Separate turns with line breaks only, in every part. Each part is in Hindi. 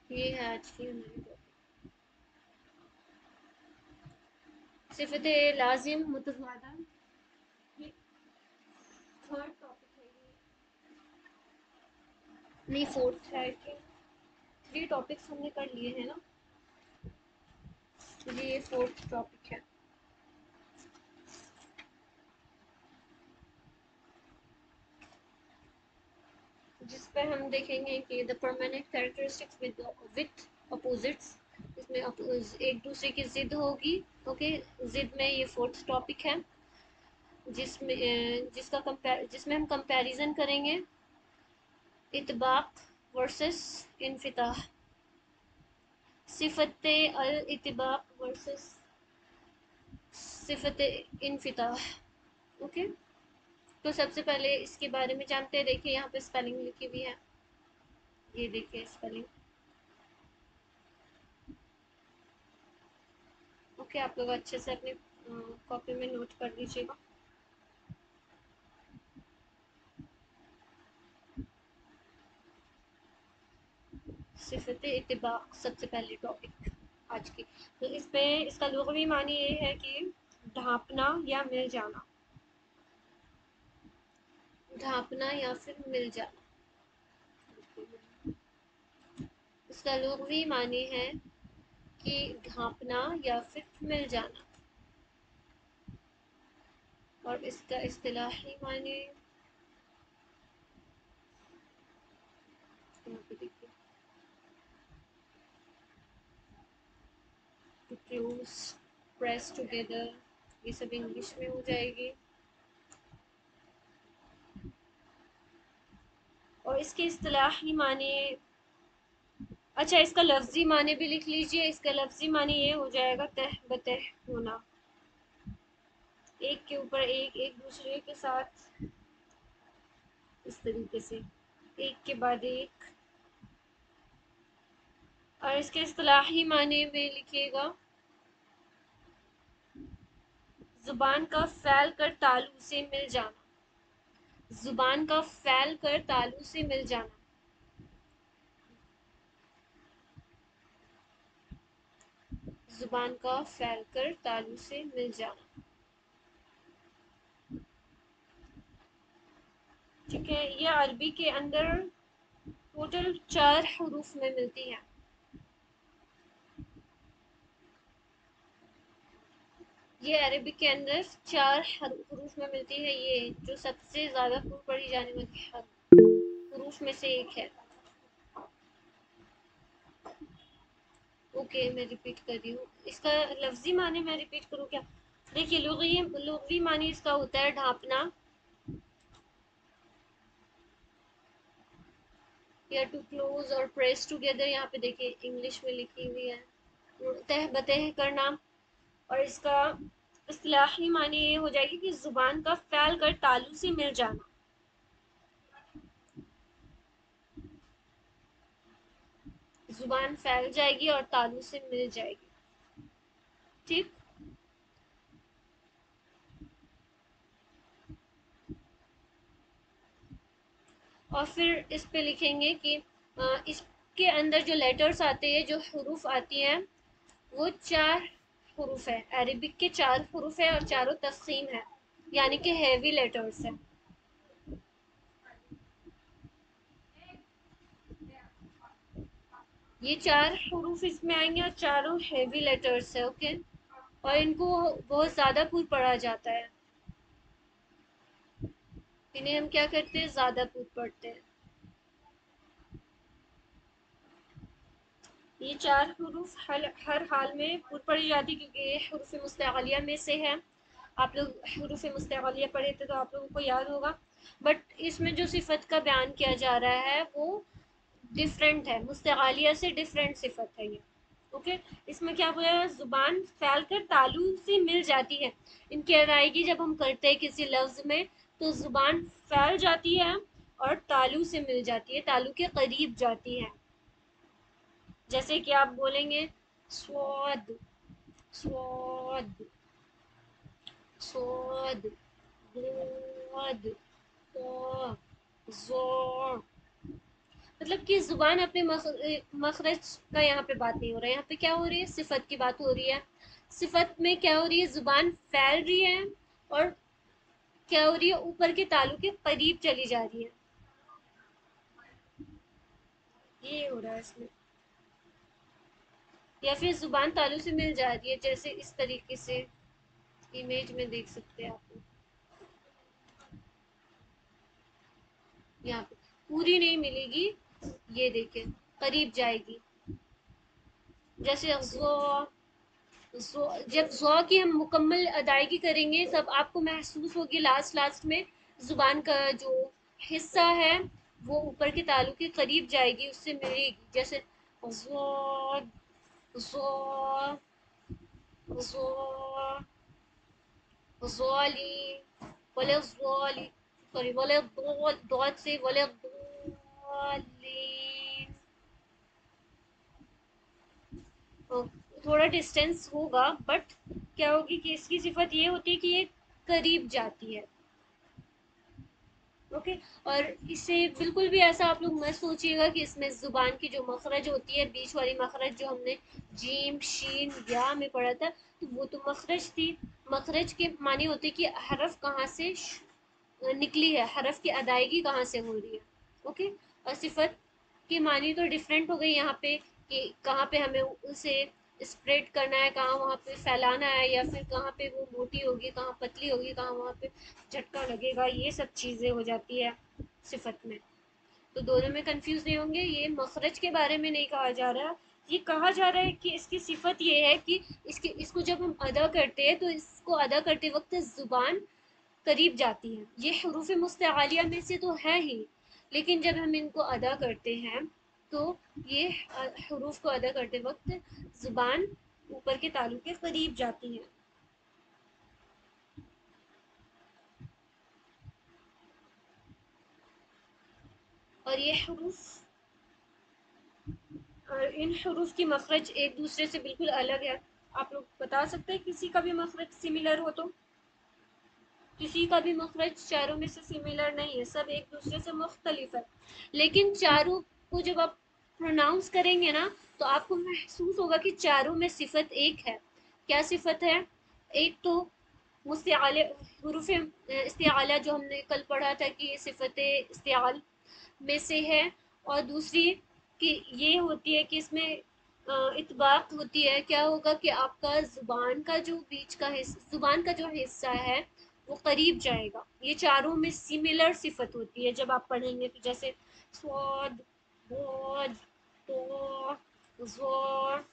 ये है आज की हमारी टॉपिक, सिफत लाजिम मुतज़ादा। ये थर्ड टॉपिक है, ये नहीं फोर्थ है। कि थ्री टॉपिक्स हमने कर लिए हैं ना, तो ये फोर्थ टॉपिक है, जिस पे हम देखेंगे कि the permanent characteristics with opposites. इसमें एक दूसरे की जिद होगी। ओके, जिद में ये फोर्थ टॉपिक है, जिसमें हम कंपैरिजन करेंगे इतबाक वर्सेस इनफिताह, सिफत अल इतबाक वर्सेस सिफत इनफिताह। ओके, तो सबसे पहले इसके बारे में जानते हैं। देखिए यहाँ पे स्पेलिंग लिखी हुई है, ये देखिए स्पेलिंग। ओके, आप लोग अच्छे से अपनी कॉपी में नोट कर लीजिएगा। सिफत इत्तिबाक सबसे पहले टॉपिक आज की। तो इस पे इसका लुग़वी मानी ये है कि ढांपना या मिल जाना, ढांपना या फिर मिल जाना। इसका लुग़वी मानी है कि ढांपना या फिर मिल जाना, और इसका इस्तिलाही मानी यहाँ पे देखिए, टू क्लोज, प्रेस टुगेदर, ये सब इंग्लिश में हो जाएगी। और इसके इस्तिलाही माने, अच्छा इसका लफ्जी माने भी लिख लीजिए। इसका लफ्जी माने ये हो जाएगा तह बतह होना, एक के ऊपर एक दूसरे के साथ, इस तरीके से एक के बाद एक। और इसके इस्तिलाही माने में लिखिएगा, जुबान का फैल कर तालु से मिल जाना, जुबान का फैल कर तालु से मिल जाना, जुबान का फैल कर तालु से मिल जाना। ठीक है, ये अरबी के अंदर टोटल 4 हरूफ में मिलती है। ये अरबिक के अंदर 4 हरूफ में मिलती है, ये जो सबसे ज़्यादा खूब पढ़ी जाने वाली हरूफ में से एक है। ओके, मैं रिपीट कर रही हूँ। इसका लफ्जी माने मैं रिपीट करूँ क्या? देखिए, लुग़वी मानी इसका होता है ढांपना या टू क्लोज और प्रेस टुगेदर। यहाँ पे देखिए इंग्लिश में लिखी हुई है, तह बतह करना। और इसका इस्तिलाही मानी ये हो जाएगी कि जुबान का फैल कर तालु से मिल जाना, जुबान फैल जाएगी और तालु से मिल जाएगी। ठीक, और फिर इस पे लिखेंगे कि इसके अंदर जो लेटर्स आते हैं, जो हरूफ आती हैं, वो 4 हरूफ है। अरबिक के 4 हरूफ है और चारों तस्खीम है, यानी कि हैवी लेटर्स है। ये 4 हरूफ इसमें आएंगे और चारों हैवी लेटर्स है। ओके, और इनको बहुत ज़्यादा पुर पढ़ा जाता है, इन्हें हम क्या करते हैं, ज़्यादा पुर पढ़ते हैं। ये 4 हरूफ हर हाल में पुर पढ़ी जाती है, क्योंकि ये हरूफ मुस्तक़लिया में से है। आप लोग हरूफ मुस्तक़लिया पढ़े थे तो आप लोगों को याद होगा। बट इसमें जो सिफत का बयान किया जा रहा है वो डिफरेंट है, मुस्तक़लिया से डिफरेंट सिफत है ये। ओके, इसमें क्या बोला है, जुबान फैल कर तालु से मिल जाती है। इनकी अदायगी जब हम करते हैं किसी लफ्ज में, तो जुबान फैल जाती है और तालु से मिल जाती है, तालु के करीब जाती है। जैसे कि आप बोलेंगे स्वाद, स्वाद, स्वाद, गोद, तो, जोर। मतलब कि जुबान अपने मखरज का यहाँ पे बात नहीं हो रहा है, यहाँ पे क्या हो रही है, सिफत की बात हो रही है। सिफत में क्या हो रही है, जुबान फैल रही है और क्या हो रही है, ऊपर के तालु के करीब चली जा रही है, ये हो रहा है इसमें। या फिर जुबान तालु से मिल जा रही है, जैसे इस तरीके से इमेज में देख सकते हैं आप, यहाँ पे पूरी नहीं मिलेगी, ये देखें करीब जाएगी। जैसे जब ज़ो की हम मुकम्मल अदायगी करेंगे तब आपको महसूस होगी लास्ट लास्ट में जुबान का जो हिस्सा है वो ऊपर के तालु के करीब जाएगी, उससे मिलेगी। जैसे ज़ो ज़ो ज़ो ज़ोली वले ज़ोली, सॉरी वले दौद से वले ज़ोलीन। थोड़ा डिस्टेंस होगा, बट क्या होगी कि इसकी सिफत ये होती है कि ये करीब जाती है। ओके। और इसे बिल्कुल भी ऐसा आप लोग मत सोचिएगा कि इसमें जुबान की जो मखरज होती है, बीच वाली मखरज जो हमने जीम शीन या में पढ़ा था, तो वो तो मखरज थी। मखरज के मानी होते कि हरफ कहाँ से निकली है, हरफ की अदायगी कहाँ से हो रही है। ओके। और सिफत की मानी तो डिफरेंट हो गई यहाँ पे कि कहाँ पे हमें उसे स्प्रेड करना है, कहाँ वहाँ पे फैलाना है, या फिर कहाँ पे वो मोटी होगी, कहाँ पतली होगी, कहाँ वहाँ पे झटका लगेगा, ये सब चीज़ें हो जाती है सिफत में। तो दोनों में कंफ्यूज नहीं होंगे, ये मखरज के बारे में नहीं कहा जा रहा, ये कहा जा रहा है कि इसकी सिफत ये है कि इसको जब हम अदा करते हैं तो इसको अदा करते वक्त जुबान करीब जाती हैं। ये हरूफ मुस्तआलिया में से तो है ही, लेकिन जब हम इनको अदा करते हैं तो ये हरूफ को अदा करते वक्त जुबान ऊपर के तालु के करीब जाती है। और ये हरूफ और इन हरूफ की मखरज एक दूसरे से बिल्कुल अलग है। आप लोग बता सकते हैं किसी का भी मखरज सिमिलर हो तो? किसी का भी मखरज चारों में से सिमिलर नहीं है, सब एक दूसरे से मुख्तलिफ है। लेकिन चारों को जब आप प्रोनाउंस करेंगे ना तो आपको महसूस होगा कि चारों में सिफत एक है। क्या सिफत है? एक तो मुस्तिआले हुरूफ इस्तिआला जो हमने कल पढ़ा था कि ये सिफत इस्तिआल में से है। और दूसरी कि ये होती है कि इसमें इतबाक होती है। क्या होगा कि आपका जुबान का जो बीच का हिस्सा, जुबान का जो हिस्सा है वो करीब जाएगा। ये चारों में सिमिलर सिफत होती है जब आप पढ़ेंगे तो, जैसे स्वाद बोद तो जोर,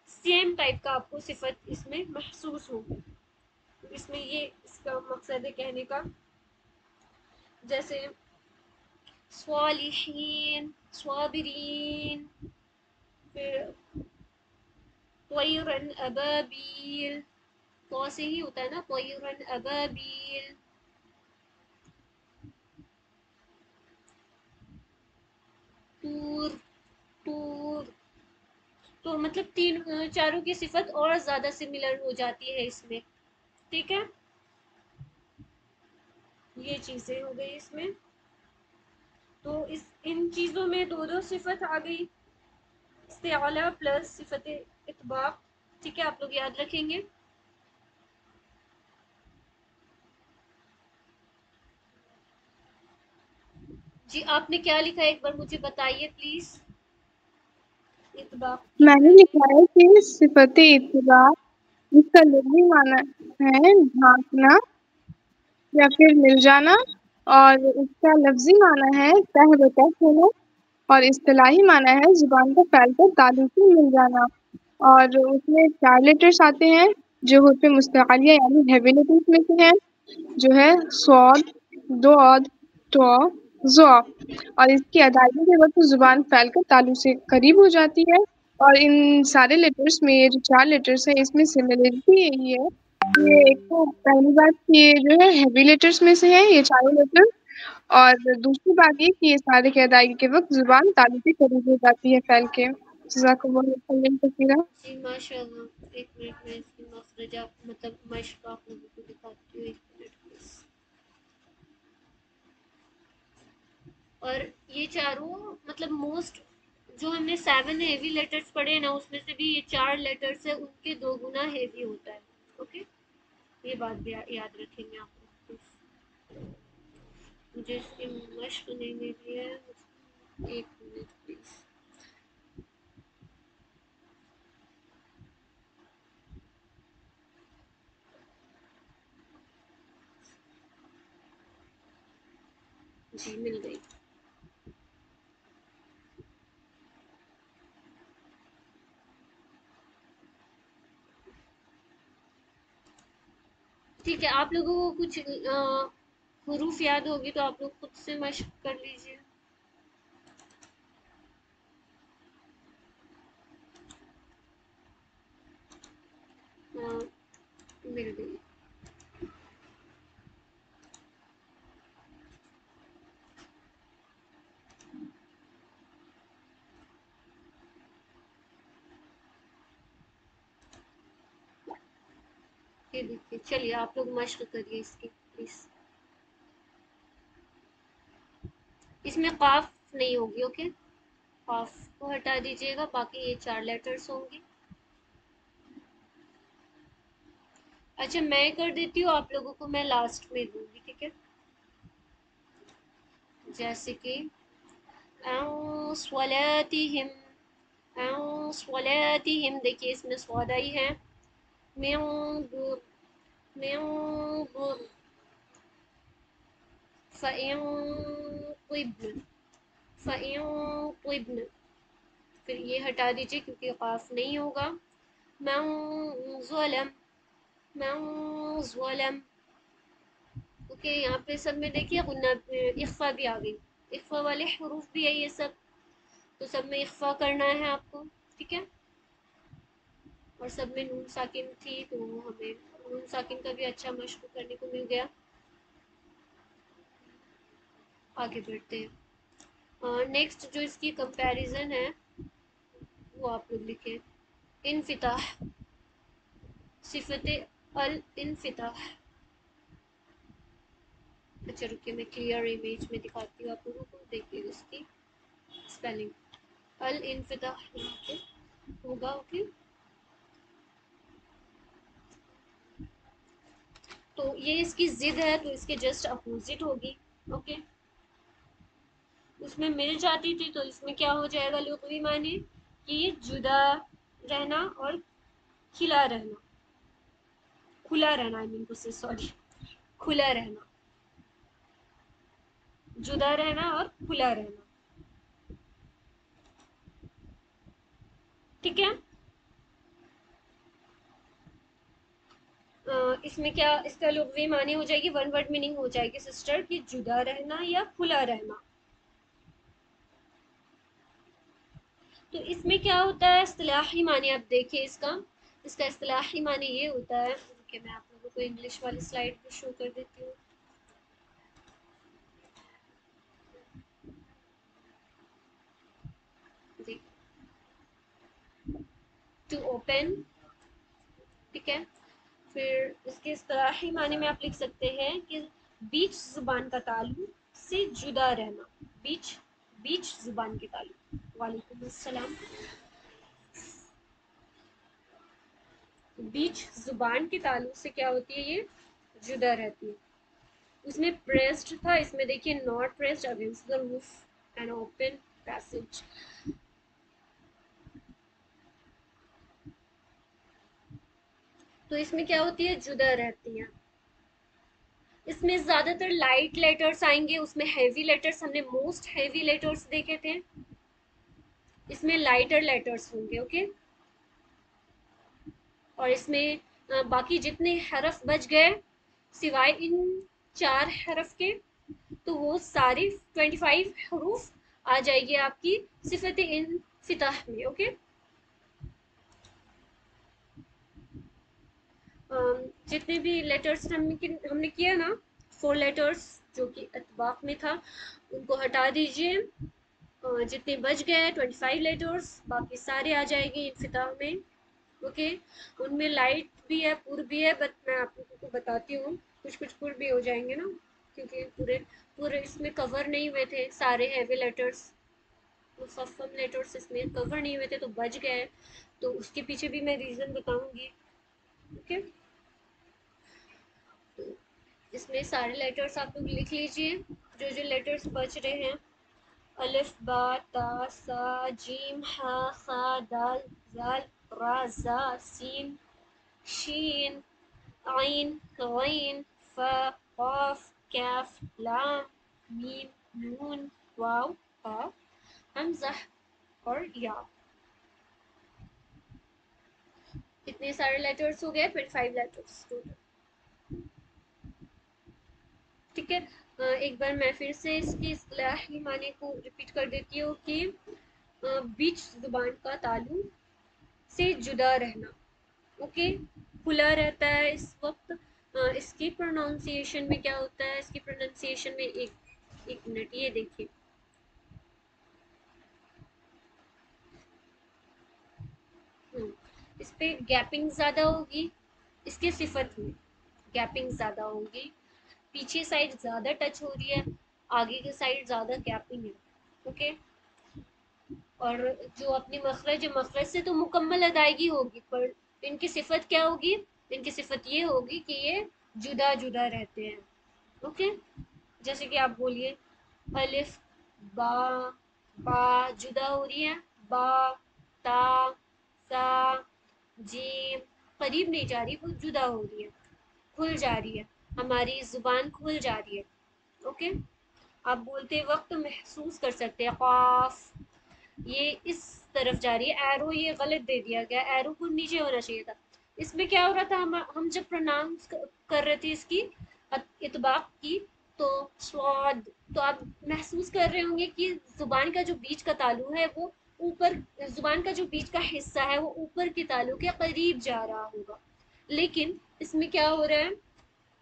सेम टाइप का आपको सिफत इसमें महसूस होगी। तो इसमें ये इसका मकसद है कहने का। जैसे स्वालिहीन, स्वाबिरीन, फिर तयरन अबाबील, तो से ही होता है ना, तयरन अबाबील। Tour, tour. तो मतलब तीन चारों की सिफत और ज्यादा सिमिलर हो जाती है इसमें। ठीक है, ये चीजें हो गई इसमें। तो इस इन चीजों में दो दो सिफत आ गई, इस्तिआला प्लस सिफत इतबाक। ठीक है, आप लोग याद रखेंगे। जी आपने क्या लिखा है, एक बार मुझे बताइए प्लीज। इतबाक की
मैंने
मैंने
लिखा है कि सिफत इत्तिबा, इसका लग़वी माना है ढांकना या फिर मिल जाना, और इसका लफ्ज़ी माना है तह बतह होना, और इस्तिलाही माना है ज़ुबान को फैलकर तालु से मिल जाना। और उसमें 4 लेटर्स आते हैं जो हुर्फ़ मुस्तक़लिया यानी हेवी लेटर्स में से हैं, जो है स्वाद, दोद, तो, ज़ो। और इसकी अदायगी के वक़्त ज़ुबान फैलकर तालु से करीब हो जाती है। और इन सारे लेटर्स में ये जो 4 लेटर्स हैं इसमें सिमिलरिटी यही है, ये एक तो पहली बात कि ये जो है हेवी लेटर्स में से हैं ये चारों लेटर, और दूसरी बात ये कि ये सारे की अदायगी के वक़्त ज़ुबान तालु के करीब हो जाती है फैल के। जज़ाकल्लाहु खैरन कसीरा।
जी माशाल्लाह, एक मिनट में इसकी मखरज आप मतलब मश्क आप लोगों को दिखाती हूँ, एक मिनट प्लीज। और ये चारों मतलब मोस्ट, जो हमने 7 हेवी लेटर्स पढ़े हैं ना, उसमें से भी ये 4 लेटर्स है उनके 2 गुना हेवी होता है। ओके, ये बात भी याद रखेंगे आप लोग। मुझे इसकी मश्क नहीं मिली है, एक मिनट प्लीज। जी मिल गई। ठीक है, आप लोगों को कुछ हरूफ याद होगी तो आप लोग खुद से मश्क कर लीजिए। मिल गई। ये देखिए, चलिए आप लोग मश्क करिए इसकी प्लीज। इसमें काफ नहीं होगी, ओके। काफ को हटा दीजिएगा, बाकी ये 4 लेटर्स होंगी। अच्छा, मैं कर देती हूँ, आप लोगों को मैं लास्ट में दूंगी, ठीक है। जैसे कि स्वलातिहिम, स्वलातिहिम, देखिए इसमें स्वाद आई है। मिन दुर, मिन दुर, फ़इन तिब्न, फ़इन तिब्न, फिर ये हटा दीजिए क्योंकि काफ नहीं होगा। मन ज़लम, मन ज़लम। ओके, यहाँ पे सब में देखिए गुन्ना, इख्फा भी आ गई। इख्फा वाले हरूफ भी है ये सब, तो सब में इख्फा करना है आपको, ठीक है। और सब में नून साकिन थी तो हमें नून साकिन का भी अच्छा मशक करने को मिल गया। आगे बढ़ते हैं। नेक्स्ट जो इसकी कंपैरिजन है वो आप लोग लिखे। इनफिताह, सिफत अल इनफिताह। अच्छा रुकिए, मैं क्लियर इमेज में दिखाती हूँ आप लोगों को, देखिए इसकी स्पेलिंग। अल इनफिताह यहाँ पे होगा, ओके। तो ये इसकी जिद है तो इसके जस्ट अपोजिट होगी, ओके। उसमें मिल जाती थी तो इसमें क्या हो जाएगा लुग़वी माने कि जुदा रहना और खिला रहना, खुला रहना, आई मीन टू से, सॉरी, खुला रहना, जुदा रहना और खुला रहना, ठीक है। इसमें क्या इसका लुग़वी माने हो जाएगी, वन वर्ड मीनिंग हो जाएगी सिस्टर, कि जुदा रहना या खुला रहना। तो इसमें क्या होता है इस्तिलाही माने, आप देखिए इसका, इसका इस्तिलाही माने ये होता है कि मैं आप लोगों को इंग्लिश वाली स्लाइड भी शो कर देती हूँ। टू ओपन, ठीक है। फिर इसके इस्तिलाही माने में आप लिख सकते हैं कि बीच जुबान का ताल्लुक से जुदा रहना, बीच, बीच जुबान के ताल्लुक। वालेकुम अस्सलाम। बीच जुबान के ताल्लुक से क्या होती है, ये जुदा रहती है। उसमें प्रेस्ड था, इसमें देखिए not pressed against the roof and open passage. तो इसमें क्या होती है, जुदा रहती है। इसमें ज्यादातर लाइट लेटर्स आएंगे, उसमें हैवी लेटर्स, हमने मोस्ट हैवी लेटर्स देखे थे, इसमें लाइटर लेटर्स होंगे, ओके। और इसमें बाकी जितने हरफ बच गए सिवाय इन 4 हरफ के, तो वो सारी 25 हरूफ आ जाएगी आपकी सिफत इन फिताह में, ओके। जितने भी लेटर्स हमने किया ना, 4 लेटर्स जो कि अतबाक में था, उनको हटा दीजिए। जितने बच गए 25 लेटर्स, बाकी सारे आ जाएंगे इनफिताह में, ओके। उनमें लाइट भी है, पुर भी है, बट मैं आप लोगों को बताती हूँ, कुछ कुछ पुर भी हो जाएंगे ना। क्योंकि पूरे पूरे इसमें कवर नहीं हुए थे सारे हैवी लेटर्स, मुफख्म लेटर्स इसमें कवर नहीं हुए थे तो बच गए। तो उसके पीछे भी मैं रीज़न बताऊंगी। ओके, तो इसमें सारे लेटर्स आप लोग लिख लीजिए, जो जो लेटर्स बच रहे हैं। अलिफ बा ता सा जीम हा खा दाल जाल रा जा सीन शीन आइन गइन फा क़ाफ काफ लाम मीम नून वाव हा हमज़ा और या। इतने सारे लेटर्स हो गए, 25 लेटर्स टोटल। ठीक है, एक बार मैं फिर से इसकी इस्तिलाही माने को रिपीट कर देती हूँ कि बीच जुबान का तालु से जुदा रहना। ओके, खुला रहता है इस वक्त। इसकी प्रोनाउंसिएशन में क्या होता है, इसकी प्रोनाउंसिएशन में एक मिनट ये देखिए। इस पे गैपिंग ज्यादा होगी, इसके सिफत में गैपिंग ज्यादा होगी, पीछे साइड ज्यादा टच हो रही है, आगे के साइड ज्यादा गैपिंग है। ओके, और जो अपनी मखरज मखरज से तो मुकम्मल अदायगी होगी, पर इनकी सिफत क्या होगी, इनकी सिफत ये होगी कि ये जुदा जुदा रहते हैं। ओके, जैसे कि आप बोलिए अलिफ बा, बा जुदा हो रही है, बा ता सा जीम करीब नहीं जा रही, वो जुदा हो रही है, खुल जा रही है, हमारी जुबान खुल जा रही है। ओके, आप बोलते वक्त महसूस कर सकते हैं क़ाफ ये इस तरफ जा रही है, एरो ये गलत दे दिया गया, एरो को नीचे होना चाहिए था। इसमें क्या हो रहा था, हम जब प्रोनाउंस कर रहे थे इसकी इतबाक की, तो स्वाद, तो आप महसूस कर रहे होंगे कि जुबान का जो बीच का तालु है वो ऊपर, जुबान का जो बीच का हिस्सा है वो ऊपर के तालु के करीब जा रहा होगा। लेकिन इसमें क्या हो रहा है,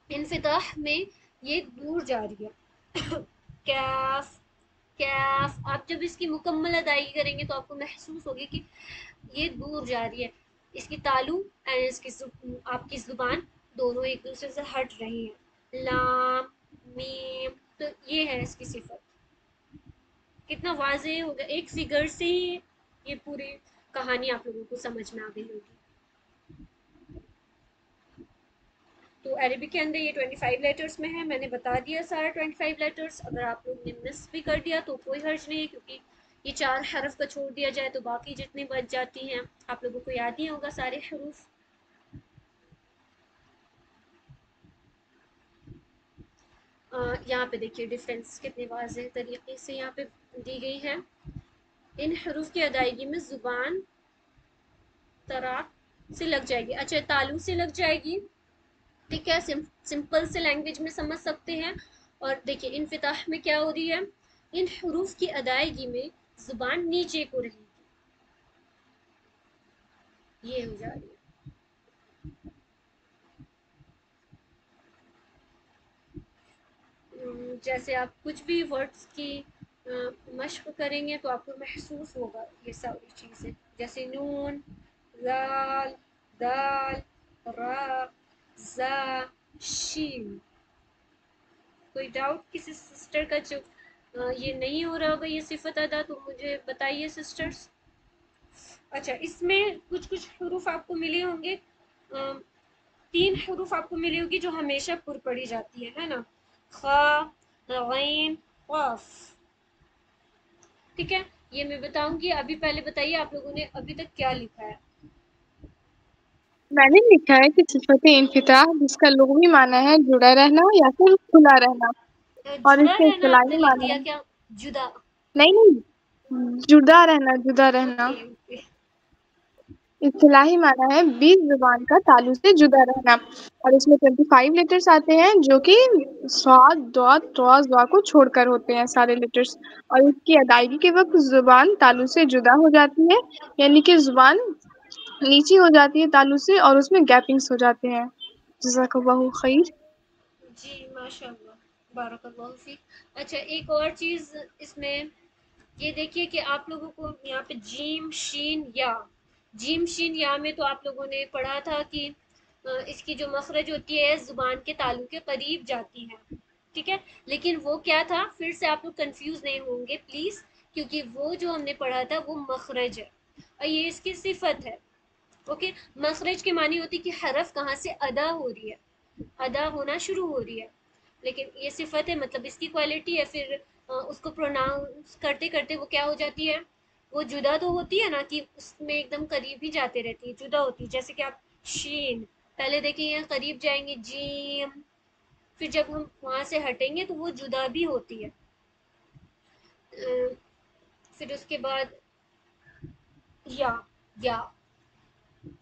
इन्फिताह में ये दूर जा रही है। कैफ कैफ, आप जब इसकी मुकम्मल अदायगी करेंगे तो आपको महसूस होगी कि ये दूर जा रही है, इसकी तालु एंड इसकी आपकी जुबान दोनों एक दूसरे से हट रही है। लाम मीम, तो ये है इसकी सिफत। कितना वाजे हो गया, एक फिगर से ही ये पूरी कहानी आप लोगों को समझ में आ गई होगी। तो अरेबिक के अंदर ये 25 लेटर्स में है, मैंने बता दिया सारा 25 लेटर्स। अगर आप लोग ने मिस भी कर दिया तो कोई हर्ज नहीं है, क्योंकि ये 4 हरफ का छोड़ दिया जाए तो बाकी जितनी बच जाती हैं आप लोगों को याद ही होगा सारे हरूफ। यहाँ पे देखिए डिफरेंस कितने वाज़ेह तरीके से यहाँ पे दी गई है। इन हरूफ की अदायगी में जुबान तरा से लग जाएगी, अच्छा तालु से लग जाएगी। ठीक है, सिंपल से लैंग्वेज में समझ सकते हैं। और देखिए इनफिताह में क्या हो रही है, इन हरूफ की अदायगी में जुबान नीचे को रहेगी, ये हो जा रही है। जैसे आप कुछ भी वर्ड्स की मश्क करेंगे तो आपको महसूस होगा ये सारी चीज़ें, जैसे नून, लाल, दाल, रा, जा, शीन। कोई डाउट किसी सिस्टर का, जो ये नहीं हो रहा होगा ये सिफत अदा, तो मुझे बताइए सिस्टर्स। अच्छा, इसमें कुछ कुछ हरूफ आपको मिले होंगे, 3 हरूफ आपको मिली होगी जो हमेशा पुर पड़ी जाती है ना, खा, गैन, क़ाफ। ठीक है, ये मैं बताऊंगी, अभी पहले बताइए आप लोगों ने अभी तक क्या लिखा है।
मैंने लिखा है कि सिफ़त इन्फ़िताह जिसका लुग़वी माना है जुड़ा रहना या फिर खुला रहना, और
जुड़ा
इसके
रहना आपने
इस्तिलाही
लिख
माना
दिया
है,
क्या, जुदा?
नहीं, नहीं, जुड़ा रहना।
Okay okay.
इस्तिलाही माना है बीच ज़ुबान का तालु से जुदा रहना, और इसमें 25 लेटर्स आते हैं जो कि स्वाद, दौत, तौज़, ज़ा को छोड़कर होते हैं सारे लेटर्स, और इसकी अदायगी के वक़्त ज़ुबान तालु से जुदा हो जाती है, यानी कि ज़ुबान नीची हो जाती है तालु से और उसमें गैपिंग्स हो जाते हैं। जज़ाकल्लाहु खैर।
जी माशाल्लाह, बारकल्लाहु फीक। अच्छा, एक और चीज़ इसमें ये देखिए कि आप लोगों को यहाँ पे जीम शीन या, जीम शीन या में तो आप लोगों ने पढ़ा था कि इसकी जो मखरज होती है जुबान के तालु के करीब जाती है। ठीक है, लेकिन वो क्या था, फिर से आप लोग कंफ्यूज नहीं होंगे प्लीज, क्योंकि वो जो हमने पढ़ा था वो मखरज है और ये इसकी सिफत है। ओके, मखरज की मानी होती कि हरफ कहाँ से अदा हो रही है, अदा होना शुरू हो रही है, लेकिन ये सिफत है, मतलब इसकी क्वालिटी है। फिर उसको प्रोनाउंस करते करते वो क्या हो जाती है, वो जुदा तो होती है ना, कि उसमें एकदम करीब ही जाते रहती है, जुदा होती है। जैसे कि आप शीन, पहले देखिए करीब जाएंगे जीम, फिर जब हम वहां से हटेंगे तो वो जुदा भी होती है। फिर उसके बाद या या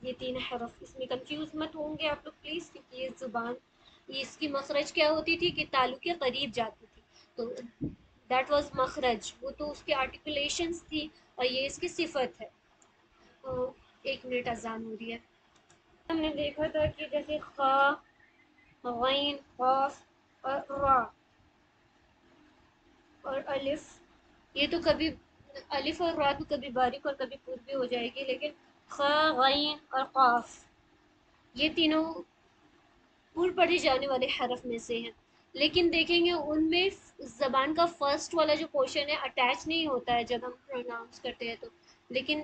ये तीन हरफ, इसमें कंफ्यूज मत होंगे आप लोग प्लीज, क्योंकि ये जुबान, ये इसकी मखरज क्या होती थी कि तालु के करीब जाती थी, तो दैट वाज मखरज, वो तो उसके आर्टिकुलेशंस थी, और ये इसकी सिफत है। तो 1 मिनट अजान हो रही है। हमने देखा था कि जैसे खा, गैन, काफ और रा और अलिफ, ये तो कभी अलिफ और रा तो कभी बारीक और कभी पुर भी हो जाएगी, लेकिन खा, गैन और काफ, ये तीनों पुर पढ़े जाने वाले हरफ में से हैं। लेकिन देखेंगे उनमें जबान का फर्स्ट वाला जो पोर्शन है अटैच नहीं होता है जब हम प्रोनाउंस करते हैं तो, लेकिन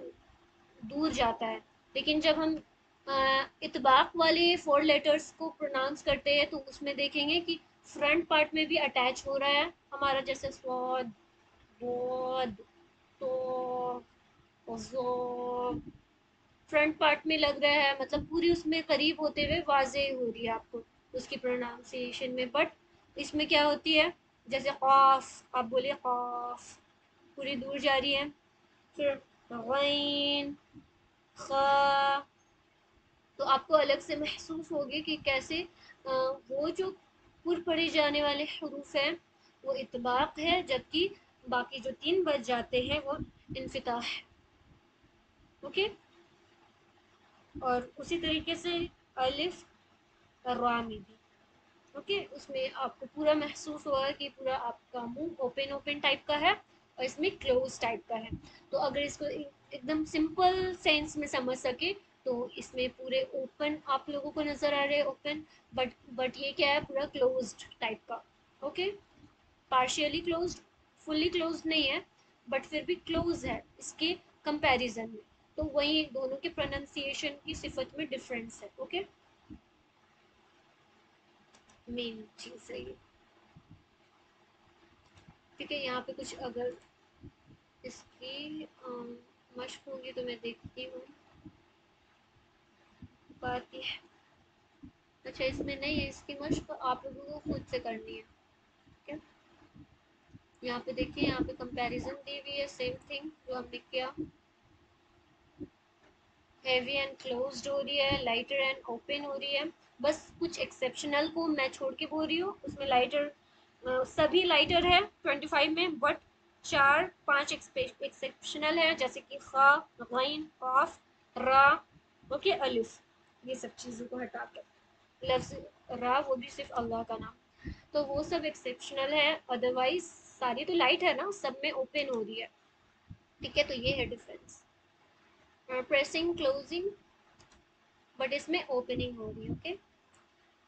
दूर जाता है। लेकिन जब हम इतबाक वाले 4 लेटर्स को प्रोनाउंस करते हैं तो उसमें देखेंगे कि फ्रंट पार्ट में भी अटैच हो रहा है हमारा, जैसे स्वाद, बोद, तो, जो फ्रंट पार्ट में लग रहा है, मतलब पूरी उसमें करीब होते हुए वाजे हो रही है आपको उसकी प्रोनाउंसिएशन में। बट इसमें क्या होती है, जैसे खौफ, आप बोलिए खौफ, पूरी दूर जा रही है। फिर गैन, खा, तो आपको अलग से महसूस होगी कि कैसे वो जो पुर पढ़े जाने वाले हरूफ हैं वो इतबाक है, जबकि बाकी जो 3 बच जाते हैं वो इनफिताह है। ओके, और उसी तरीके से अलिफ और रा में भी, ओके, उसमें आपको पूरा महसूस होगा कि पूरा आपका मुंह ओपन ओपन टाइप का है और इसमें क्लोज टाइप का है। तो अगर इसको एकदम सिंपल सेंस में समझ सके तो इसमें पूरे ओपन आप लोगों को नजर आ रहे हैं, ओपन, बट ये क्या है, पूरा क्लोज्ड टाइप का। Okay, partially closed, fully closed नहीं है, बट फिर भी क्लोज है इसके कंपैरिजन में। तो वही दोनों के प्रोनाउंसिएशन की सिफत में डिफरेंस है। ओके, मेन चीज है ये। ठीक है, यहाँ पे कुछ अगर इसकी मशक होगी तो मैं देखती हूँ, बाकी अच्छा इसमें नहीं है, इसकी मशक आप लोगों को खुद से करनी है। ठीक है, यहाँ पे देखिए, यहाँ पे कंपैरिजन दी हुई है, सेम थिंग जो हमने किया। हैवी एंड क्लोज्ड हो रही है, लाइटर एंड ओपन हो रही है। बस कुछ एक्सेप्शनल को मैं छोड़ के बोल रही हूँ, उसमें लाइटर, सभी लाइटर है 25 में, बट 4-5 एक्सेप्शनल है, जैसे कि खा, गैन, काफ, रा, ओके, अलिफ, ये सब चीज़ों को हटा कर लफ्ज रा, वो भी सिर्फ अल्लाह का नाम, तो वो सब एक्सेप्शनल है। अदरवाइज सारी तो लाइट है ना, सब में ओपन हो रही है। ठीक है, तो ये है डिफरेंस। प्रेसिंग, क्लोजिंग, बट इसमें ओपनिंग होगी। ओके,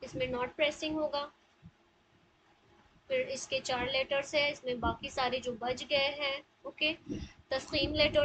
इसमें नॉट प्रेसिंग होगा। फिर इसके 4 लेटर्स है, इसमें बाकी सारे जो बच गए हैं, ओके, तस्खीम लेटर